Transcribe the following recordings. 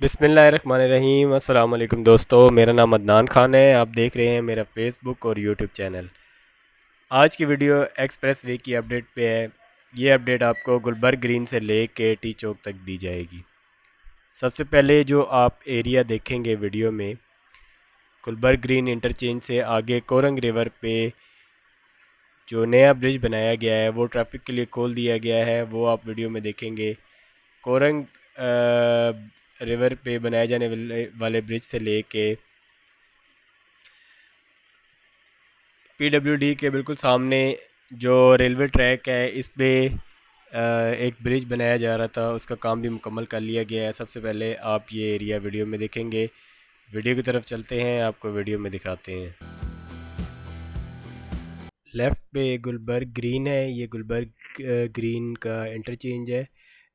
बिस्मिल्लाहिर्रहमानिर्रहीम। अस्सलाम वालेकुम दोस्तों, मेरा नाम अदनान खान है। आप देख रहे हैं मेरा फेसबुक और यूट्यूब चैनल। आज की वीडियो एक्सप्रेस वे की अपडेट पे है। ये अपडेट आपको गुलबर्ग ग्रीन से ले के टी चौक तक दी जाएगी। सबसे पहले जो आप एरिया देखेंगे वीडियो में, गुलबर्ग ग्रीन इंटरचेंज से आगे कोरंग रिवर पे जो नया ब्रिज बनाया गया है वो ट्रैफिक के लिए खोल दिया गया है, वो आप वीडियो में देखेंगे। कोरंग रिवर पे बनाए जाने वाले ब्रिज से लेके पीडब्ल्यूडी के बिल्कुल सामने जो रेलवे ट्रैक है, इस पे एक ब्रिज बनाया जा रहा था, उसका काम भी मुकम्मल कर लिया गया है। सबसे पहले आप ये एरिया वीडियो में देखेंगे। वीडियो की तरफ चलते हैं, आपको वीडियो में दिखाते हैं। लेफ़्ट पे गुलबर्ग ग्रीन है, ये गुलबर्ग ग्रीन का इंटरचेंज है।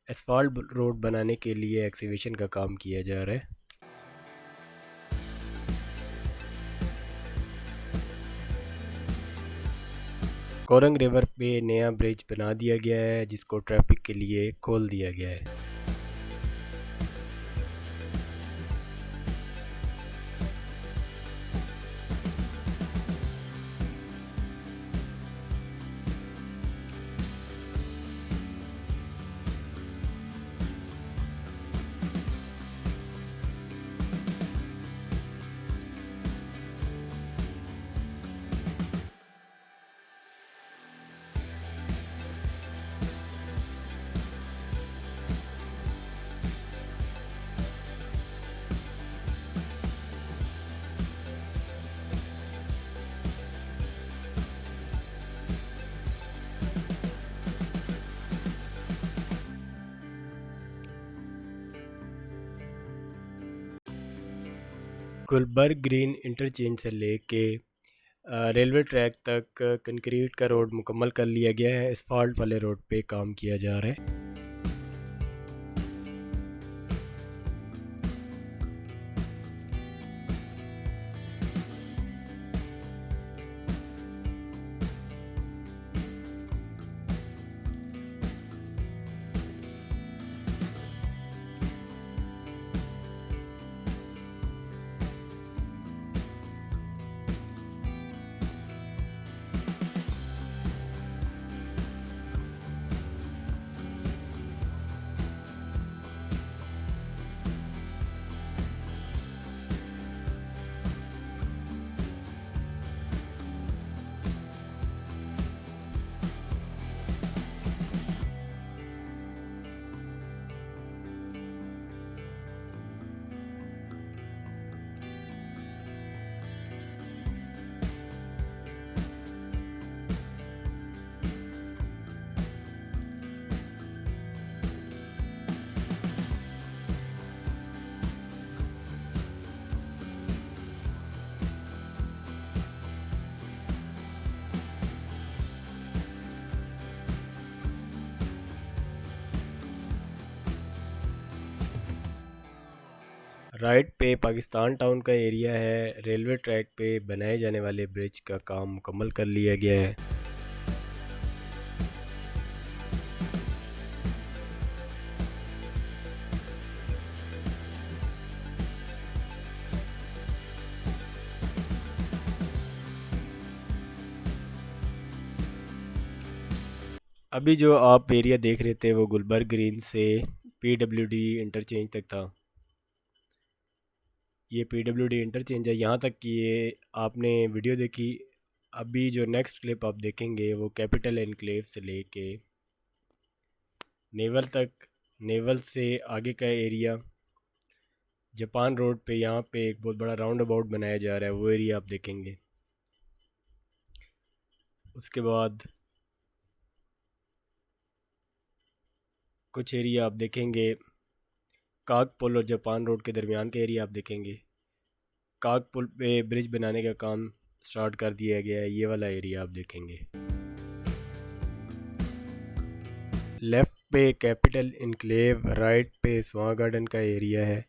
एसफाल्ट रोड बनाने के लिए एक्सीवेशन का काम किया जा रहा है। कोरंग रिवर पे नया ब्रिज बना दिया गया है, जिसको ट्रैफिक के लिए खोल दिया गया है। गुलबर्ग ग्रीन इंटरचेंज से लेके रेलवे ट्रैक तक कंक्रीट का रोड मुकम्मल कर लिया गया है। एसफाल्ट वाले रोड पे काम किया जा रहा है। राइट पे पाकिस्तान टाउन का एरिया है। रेलवे ट्रैक पे बनाए जाने वाले ब्रिज का काम मुकम्मल कर लिया गया है। अभी जो आप एरिया देख रहे थे वो गुलबर्ग ग्रीन से पीडब्ल्यूडी इंटरचेंज तक था। ये पीडब्ल्यूडी इंटरचेंज है, यहाँ तक कि ये आपने वीडियो देखी। अभी जो नेक्स्ट क्लिप आप देखेंगे वो कैपिटल एनक्लेव से लेके नेवल तक, नेवल से आगे का एरिया जापान रोड पे, यहाँ पे एक बहुत बड़ा राउंड अबाउट बनाया जा रहा है, वो एरिया आप देखेंगे। उसके बाद कुछ एरिया आप देखेंगे कागपुल और जापान रोड के दरमियान का एरिया आप देखेंगे। कागपुल पे ब्रिज बनाने का काम स्टार्ट कर दिया गया है, ये वाला एरिया आप देखेंगे। लेफ़्ट पे कैपिटल इनक्लेव, राइट पे स्वां गार्डन का एरिया है।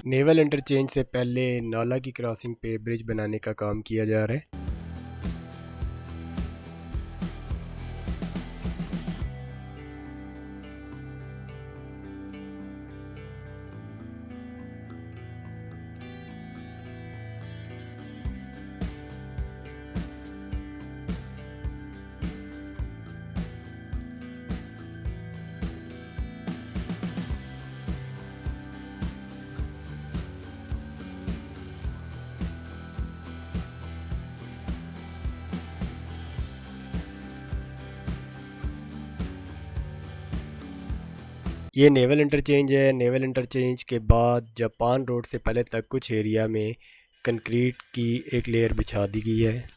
नेवल इंटरचेंज से पहले नाला की क्रॉसिंग पे ब्रिज बनाने का काम किया जा रहा है। ये नेवल इंटरचेंज है। नेवल इंटरचेंज के बाद जापान रोड से पहले तक कुछ एरिया में कंक्रीट की एक लेयर बिछा दी गई है।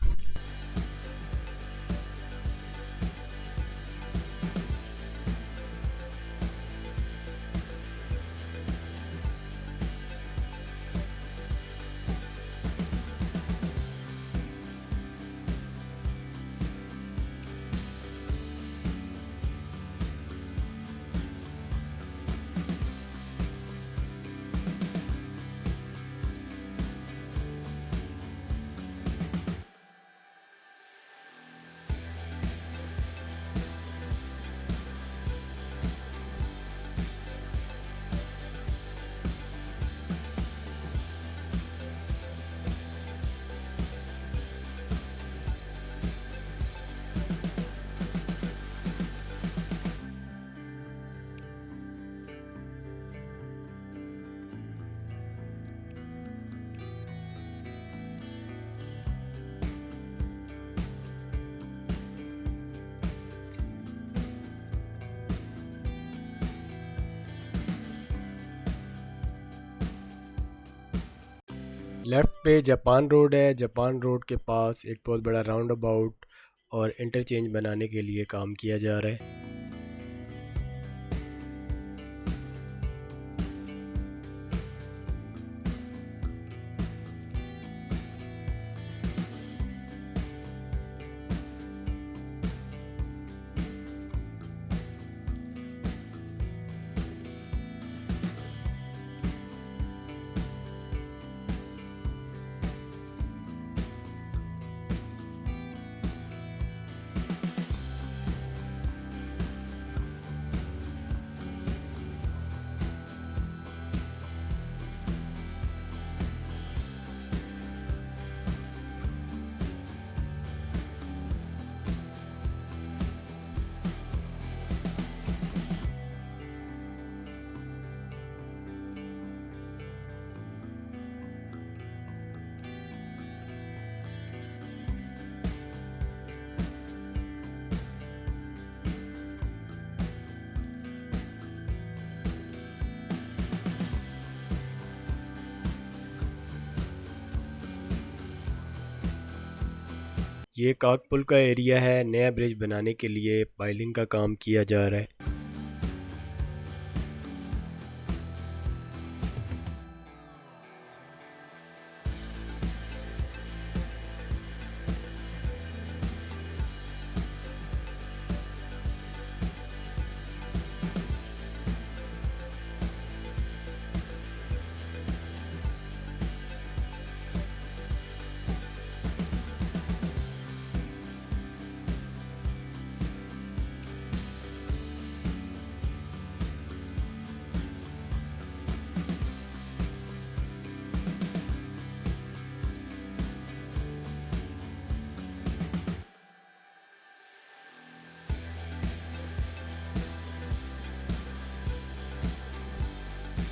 लेफ़्ट पे जापान रोड है। जापान रोड के पास एक बहुत बड़ा राउंड अबाउट और इंटरचेंज बनाने के लिए काम किया जा रहा है। ये काकपुल का एरिया है। नया ब्रिज बनाने के लिए पाइलिंग का काम किया जा रहा है।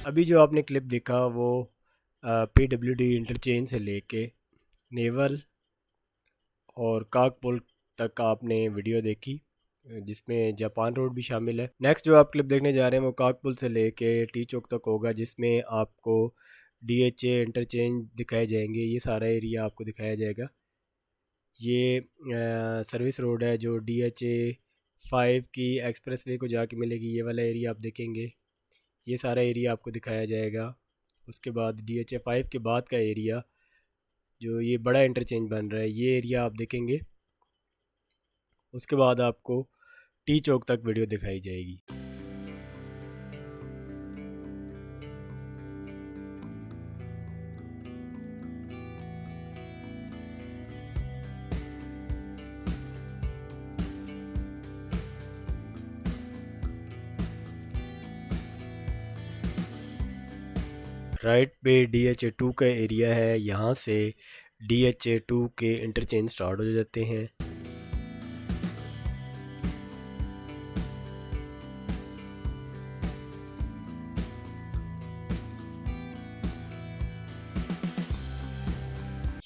अभी जो आपने क्लिप देखा वो PWD इंटरचेंज से लेके नेवल और काकपुल तक आपने वीडियो देखी, जिसमें जापान रोड भी शामिल है। नेक्स्ट जो आप क्लिप देखने जा रहे हैं वो काकपुल से लेके टी चौक तक होगा, जिसमें आपको DHA इंटरचेंज दिखाए जाएंगे। ये सारा एरिया आपको दिखाया जाएगा। ये सर्विस रोड है जो DHA 5 की एक्सप्रेस वे को जाके मिलेगी। ये वाला एरिया आप देखेंगे, ये सारा एरिया आपको दिखाया जाएगा। उसके बाद DHA 5 के बाद का एरिया जो ये बड़ा इंटरचेंज बन रहा है, ये एरिया आप देखेंगे। उसके बाद आपको टी चौक तक वीडियो दिखाई जाएगी। राइट पे DHA2 का एरिया है, यहाँ से DHA2 के इंटरचेंज स्टार्ट हो जाते हैं।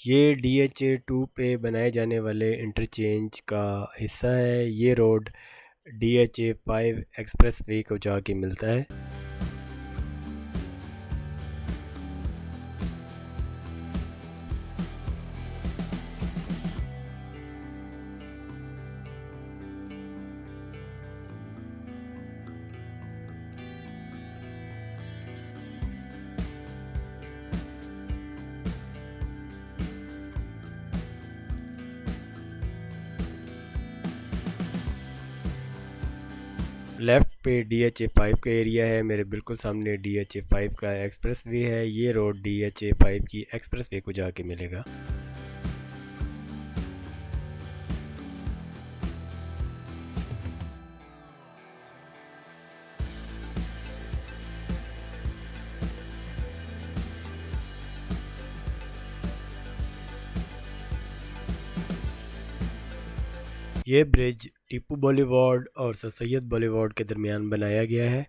ये DHA2 पे बनाए जाने वाले इंटरचेंज का हिस्सा है। ये रोड DHA5 एक्सप्रेस वे को जाके मिलता है। लेफ़्ट पे DHA5 का एरिया है, मेरे बिल्कुल सामने DHA5 का एक्सप्रेस वे है। ये रोड DHA5 की एक्सप्रेस वे को जाके मिलेगा। ये ब्रिज टीपू बॉलीवुड और सर सैयद बॉलीवुड के दरमियान बनाया गया है।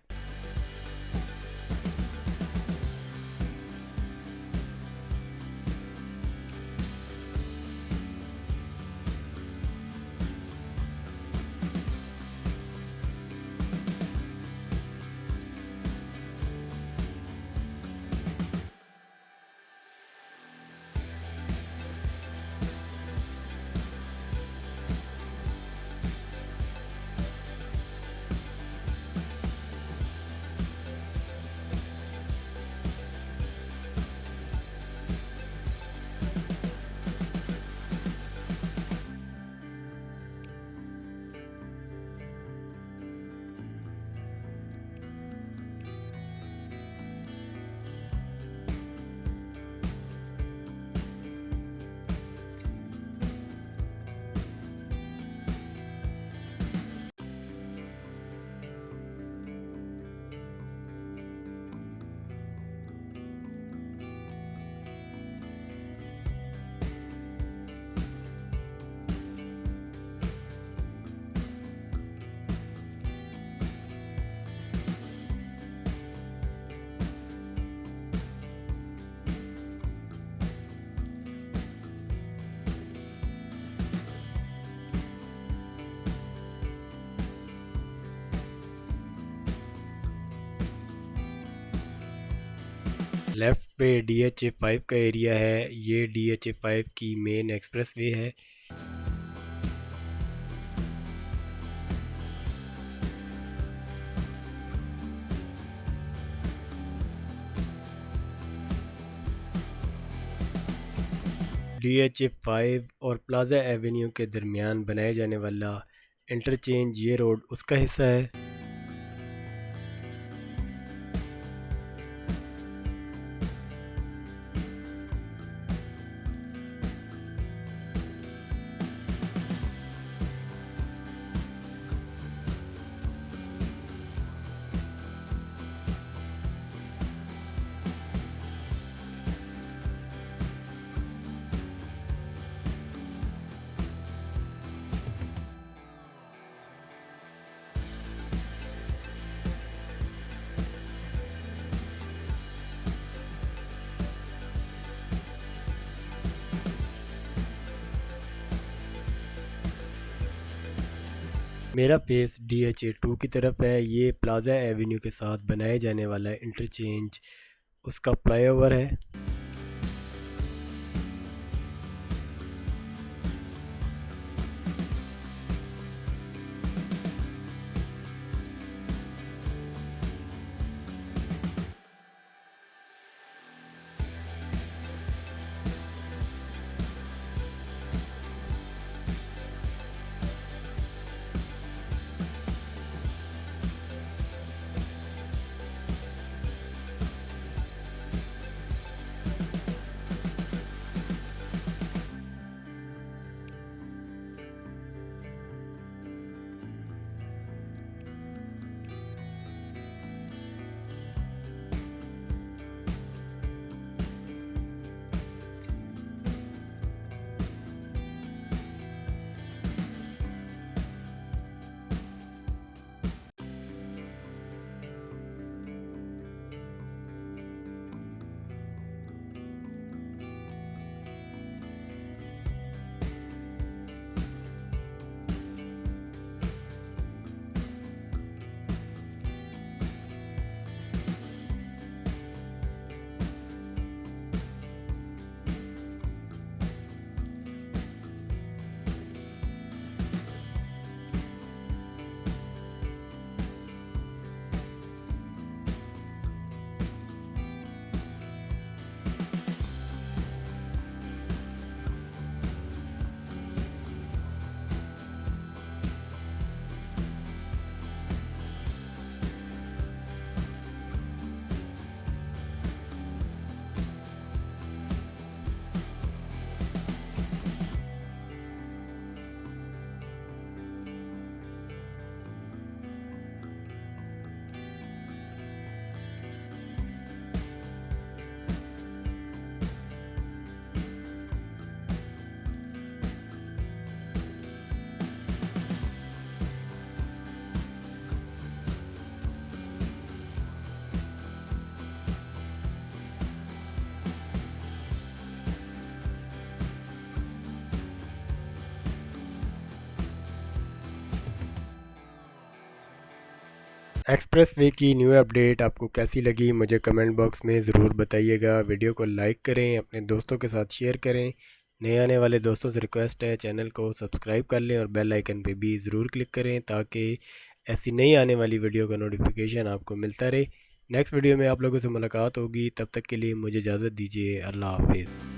लेफ़्ट पे DHA5 का एरिया है। ये DHA5 की मेन एक्सप्रेस वे है। DHA5 और प्लाजा एवेन्यू के दरमियान बनाए जाने वाला इंटरचेंज ये रोड उसका हिस्सा है। मेरा फेस DHA2 की तरफ है। ये प्लाजा एवेन्यू के साथ बनाए जाने वाला इंटरचेंज उसका फ्लाईओवर है। एक्सप्रेस वे की न्यू अपडेट आपको कैसी लगी मुझे कमेंट बॉक्स में ज़रूर बताइएगा। वीडियो को लाइक करें, अपने दोस्तों के साथ शेयर करें। नए आने वाले दोस्तों से रिक्वेस्ट है चैनल को सब्सक्राइब कर लें और बेल आइकन पे भी ज़रूर क्लिक करें ताकि ऐसी नई आने वाली वीडियो का नोटिफिकेशन आपको मिलता रहे। नेक्स्ट वीडियो में आप लोगों से मुलाकात होगी, तब तक के लिए मुझे इजाज़त दीजिए। अल्लाह हाफिज़।